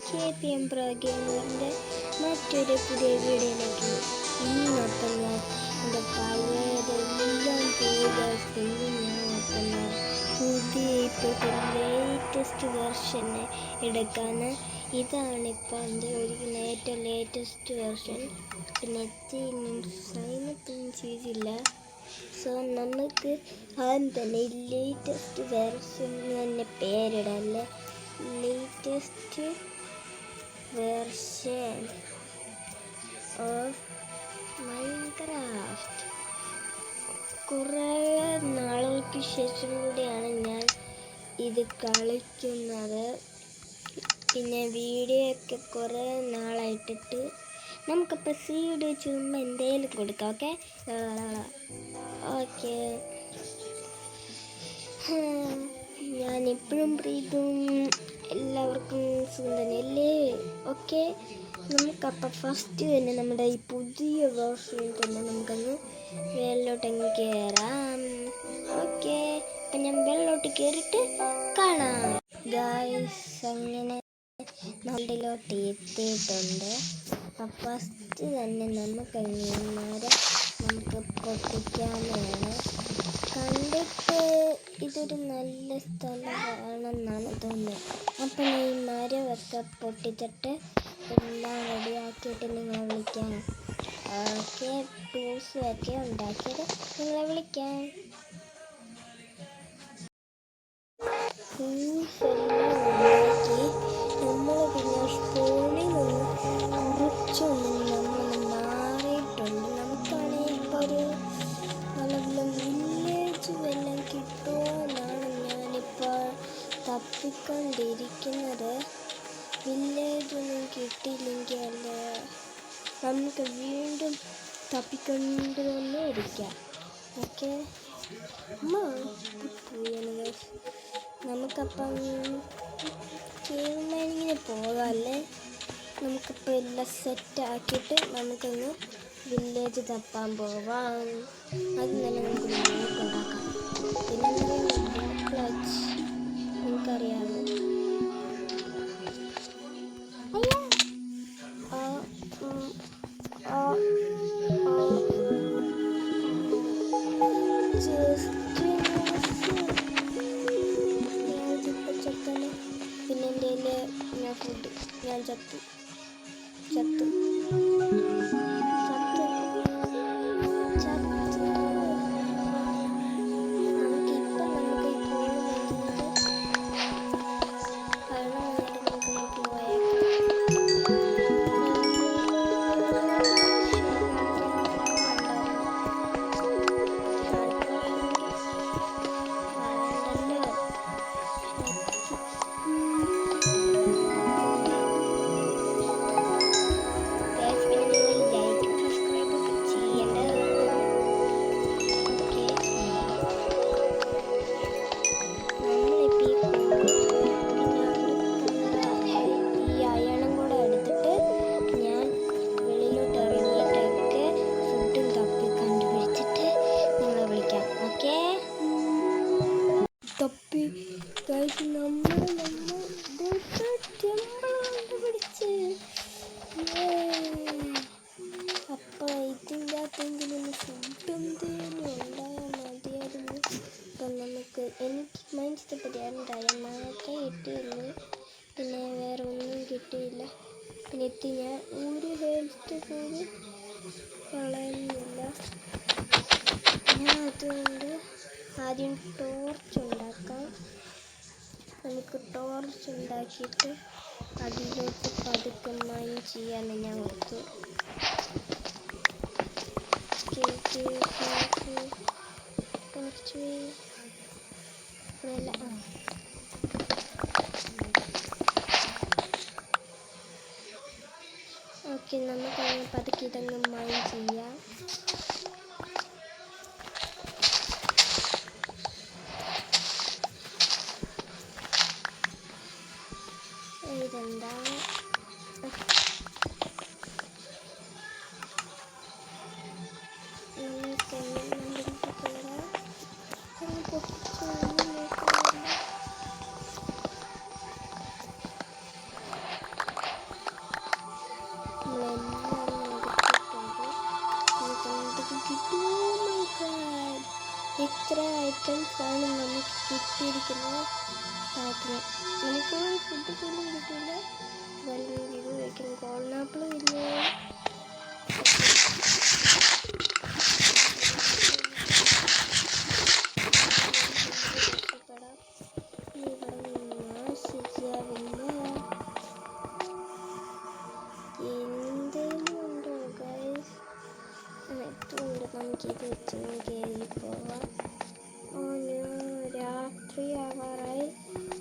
KPM Pro Gamer മറ്റൊരു പുതിയ വീഡിയോയിലേക്ക് ഇന്നപ്പം ഞാൻ എൻ്റെ പഴയതെല്ലാം പോയി ഞാൻ പുതിയ ഇപ്പോഴത്തെ ലേറ്റസ്റ്റ് വെർഷന് എടുക്കാൻ. ഇതാണിപ്പോൾ എൻ്റെ ഒരു ലേറ്റസ്റ്റ് വെർഷൻ. പിന്നെ സൈനൊന്നും ചെയ്തില്ല. സോ നമുക്ക് ആദ്യം തന്നെ ലേറ്റസ്റ്റ് വെർഷൻ തന്നെ പേരിടല്ലേ. Latest version of Minecraft. കുറേ നാളുകൾക്ക് ശേഷം കൂടിയാണ് ഞാൻ ഇത് കളിക്കുന്നത്. പിന്നെ വീഡിയോ ഒക്കെ കുറേ നാളായിട്ടിട്ട് നമുക്കപ്പോൾ സീഡ് ചുമ്മാ എന്തെങ്കിലും കൊടുക്കാം. ഓക്കെ ഞാനിപ്പോഴും പ്രീതും എല്ലാവർക്കും സുഖം തന്നെയല്ലേ? ഓക്കെ, നമുക്കപ്പോൾ ഫസ്റ്റ് തന്നെ നമ്മുടെ ഈ പുതിയ വേർഷനിൽ തന്നെ നമുക്കൊന്ന് വെള്ളോട്ടങ്ങ് കയറാം. ഓക്കെ, അപ്പം ഞാൻ വെള്ളോട്ട് കയറിയിട്ട് കാണാം ഗായ്സ്. അങ്ങനെ നാട്ടിലോട്ട് എത്തിയിട്ടുണ്ട്. അപ്പം ഫസ്റ്റ് തന്നെ നമുക്ക് പൊട്ടിക്കാനാണ്. കണ്ടിട്ട് ഇതൊരു നല്ല സ്ഥലമാണെന്നാണ് തോന്നുന്നത്. അപ്പം ഈ മരമൊക്കെ പൊട്ടിച്ചിട്ട് എല്ലാം റെഡിയാക്കിയിട്ട് നിങ്ങളെ വിളിക്കാം. ഓക്കെ, ടൂൾസൊക്കെ ഉണ്ടാക്കിയിട്ട് നിങ്ങളെ വിളിക്കാം. ടൂൾസെല്ലാം ഉണ്ടാക്കി നമ്മൾ പിന്നെ സ്പൂണിൽ നിന്ന് കുറച്ചൊന്നും നമ്മൾ മാറിയിട്ടുണ്ട്. നമുക്കാണെങ്കിൽ ഇപ്പോൾ ഒരു വില്ലേജ് വല്ലതും കിട്ടുമോ എന്നാണ് ഞാനിപ്പോൾ തപ്പിക്കൊണ്ടിരിക്കുന്നത്. വില്ലേജ് ഒന്നും കിട്ടിയില്ലെങ്കിൽ അല്ലേ നമുക്ക് വീണ്ടും തപ്പിക്കൊണ്ട് തന്നെ ഇരിക്കാം. ഓക്കെ, നമുക്കപ്പം കേവ് മൈനിങ്ങിന് പോകാമല്ലേ. നമുക്കിപ്പോൾ എല്ലാം സെറ്റാക്കിയിട്ട് നമുക്കൊന്ന് വില്ലേജ് തപ്പാൻ പോവാം. അത് തന്നെ നമുക്ക് വീട്ടിൽ ഉണ്ടാക്കാം. പിന്നെ ക്ലച്ച് നിങ്ങൾക്കറിയാമോ? പിന്നെ എൻ്റെ ഞാൻ ഫുഡ് ഞാൻ ചത്തു തപ്പി കഴിച്ച് നമ്മൾ പിടിച്ച്. അപ്പം ഇതിൻ്റെ അകത്തെങ്കിലും ഫുഡ് എന്തെങ്കിലും ഉണ്ടായാൽ മതിയായിരുന്നു. അപ്പം നമുക്ക് എനിക്ക് മൈൻഡ്സെറ്റ് മാത്രമേ കിട്ടിയുള്ളൂ. പിന്നെ വേറെ ഒന്നും കിട്ടിയില്ല. പിന്നെ ഞാൻ ഒരു ഹെൽത്ത് പോലും കളയുന്നില്ല. ഞാൻ അതുകൊണ്ട് ആദ്യം ടോർച്ച് ഉണ്ടാക്കാം. നമുക്ക് ടോർച്ച് ഉണ്ടാക്കിയിട്ട് അതിലോട്ട് പതുക്കെ മൈൻ ചെയ്യാൻ ഞാൻ കൊടുത്തു. ടോർച്ച് ഓക്കെ, നമുക്കങ്ങനെ പതുക്കെ ഇതങ്ങ് മൈൻ ചെയ്യാം. ഇതെന്താ ഇത്ര ഐറ്റംസ് ആണ് നമുക്ക് കിട്ടിയിരിക്കുന്നത്. നമുക്ക് ഫുഡ് പോലും കിട്ടില്ല. ഇത് വയ്ക്കും ഗോൾഡൻ ആപ്പിൾ ഇല്ല. നമുക്കിത് വെച്ച് കയറി പോവാം. രാത്രി ആവാറായി.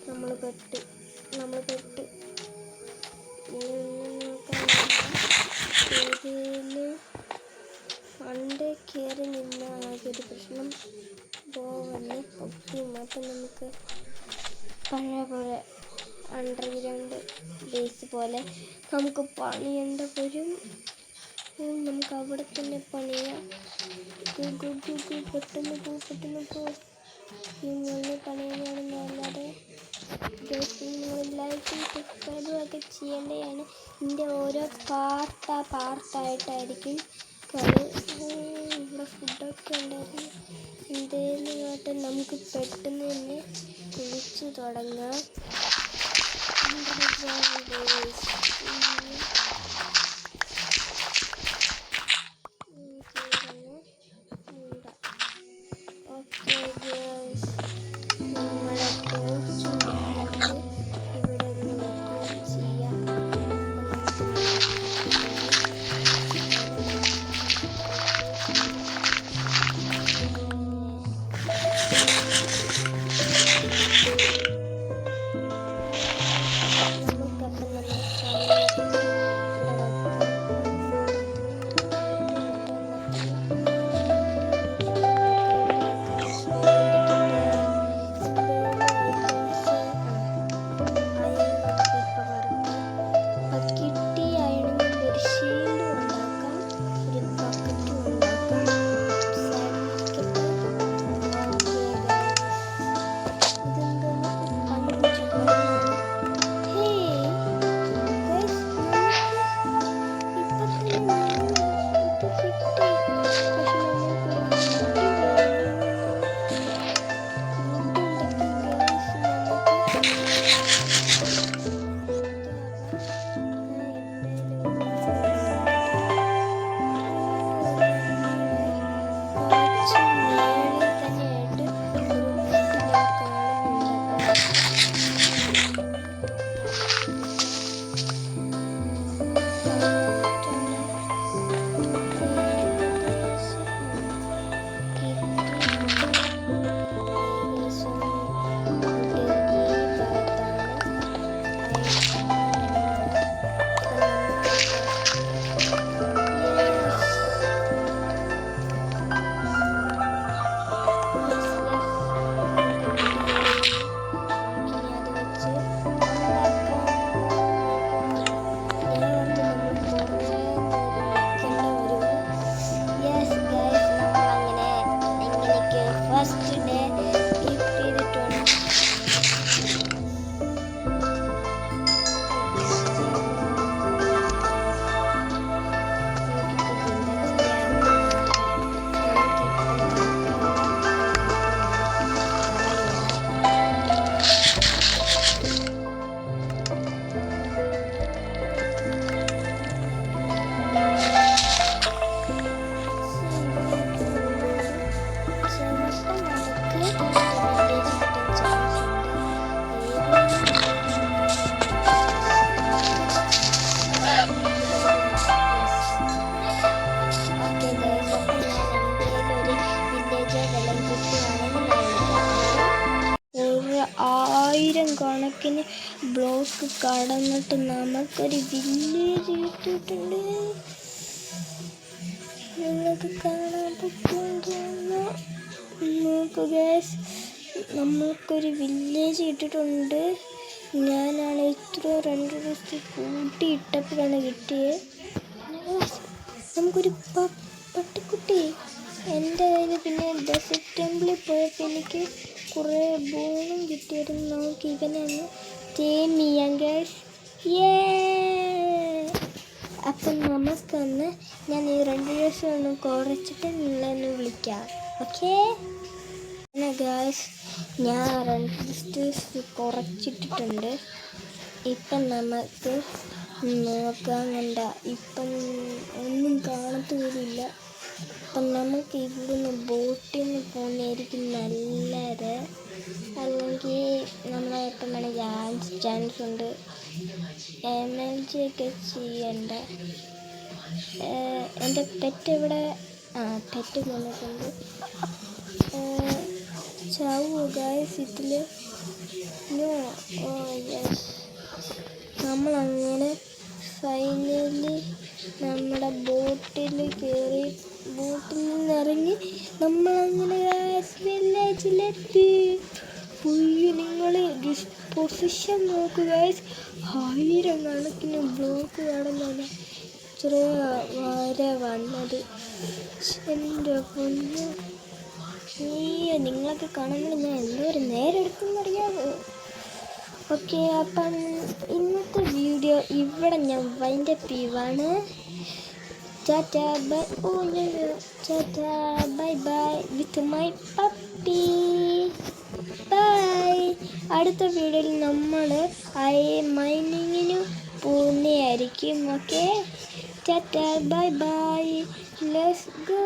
നമ്മൾ പെട്ട് പണ്ട് കയറി നിന്ന ആകെ ഒരു പ്രശ്നം പോവല്ലേ പൊക്കിയും. അപ്പം നമുക്ക് പഴയ പോലെ അണ്ടർഗ്രൗണ്ട് ബേസ് പോലെ നമുക്ക് പണിയേണ്ട വരും. നമുക്ക് അവിടെ തന്നെ പണിയാം. പെട്ടെന്ന് പോ. ഈ മുകളിൽ പണിയുകയാണെന്ന് അല്ലാതെ നിങ്ങൾ ലൈക്കും സബ്സ്ക്രൈബും ഒക്കെ ചെയ്യേണ്ടതാണ്. ഇതിൻ്റെ ഓരോ പാർട്ടായിട്ടായിരിക്കും കളി. ഇവിടെ ഫുഡൊക്കെ ഉണ്ടായിരുന്നു. എന്തേലും നമുക്ക് പെട്ടെന്ന് തന്നെ കുളിച്ച് തുടങ്ങാം. കണക്കിന് ബ്ലോക്ക് കടന്നിട്ട് നമുക്കൊരു വില്ലേജ് കിട്ടിയിട്ടുണ്ട്. നിങ്ങൾക്ക് കാണാൻ പറ്റുമെന്ന് നോക്കുക ഗൈസ്, നമ്മൾക്കൊരു വില്ലേജ് കിട്ടിയിട്ടുണ്ട്. ഞാനാണ് ഇത്ര 2 ദിവസത്തെ കൂട്ടിയിട്ടപ്പോഴാണ് കിട്ടിയത്. നമുക്കൊരു പട്ടിക്കുട്ടി എൻ്റെ കയ്യിൽ. പിന്നെ ഡെസേർട്ട് ടെമ്പിളിൽ പോയപ്പോൾ എനിക്ക് കുറേ ബോണും കിട്ടിയിരുന്നു. നമുക്ക് ഇവനെ ഒന്ന് ടേം ചെയ്യാം ഗൈസ്. അപ്പം നമുക്കൊന്ന് ഞാൻ ഈ 2 ദിവസം ഒന്ന് കുറച്ചിട്ട് നിങ്ങളൊന്ന് വിളിക്കാം. ഓക്കേ പിന്നെ ഗായ്സ്, ഞാൻ 2 ദിവസം കുറച്ചിട്ടിട്ടുണ്ട്. ഇപ്പം നമുക്ക് നോക്കാൻ വേണ്ട, ഇപ്പം ഒന്നും കാണത്തുമില്ല. അപ്പം നമുക്ക് ഇവിടുന്ന് ബോട്ടിൽ നിന്ന് പോകുന്നതായിരിക്കും നല്ലത്. അല്ലെങ്കിൽ നമ്മളെ ഇപ്പം വേണമെങ്കിൽ ചാൻസ് ഉണ്ട്. MLG ഒക്കെ ചെയ്യണ്ട. എൻ്റെ പെറ്റ് ഇവിടെ പെറ്റ് വന്നിട്ടുണ്ട്. ചാവോ ഗായ്സ് ഇതിൽ? നോ. Oh yes. നമ്മളങ്ങനെ ഫൈനലി നമ്മുടെ ബോട്ടിൽ കയറി, ബോട്ടിൽ നിന്നിറങ്ങി നമ്മളങ്ങനെ വില്ലേജിലെത്തി. നിങ്ങൾ പൊസിഷൻ നോക്കുക ഗൈസ്, 1000 കണക്കിന് ബ്ലോക്ക് കാണുന്നില്ല. ചെറിയ വരെ വന്നത് എൻ്റെ പൊന്ന്. നിങ്ങളൊക്കെ കാണുമ്പോൾ ഞാൻ എന്തോരം നേരം എടുക്കുന്നറിയാമോ? ഓക്കെ, അപ്പം ഇന്നത്തെ വീഡിയോ ഇവിടെ ഞാൻ വൈൻഡപ്പ് ചെയ്യുവാണ്. Tata bye. Tata bye bye with my puppy. Bye. അടുത്ത വീഡിയോയിൽ നമ്മൾ മൈനിങ്ങിന് പോകുന്നതായിരിക്കും. Okay, tata bye bye. Let's go.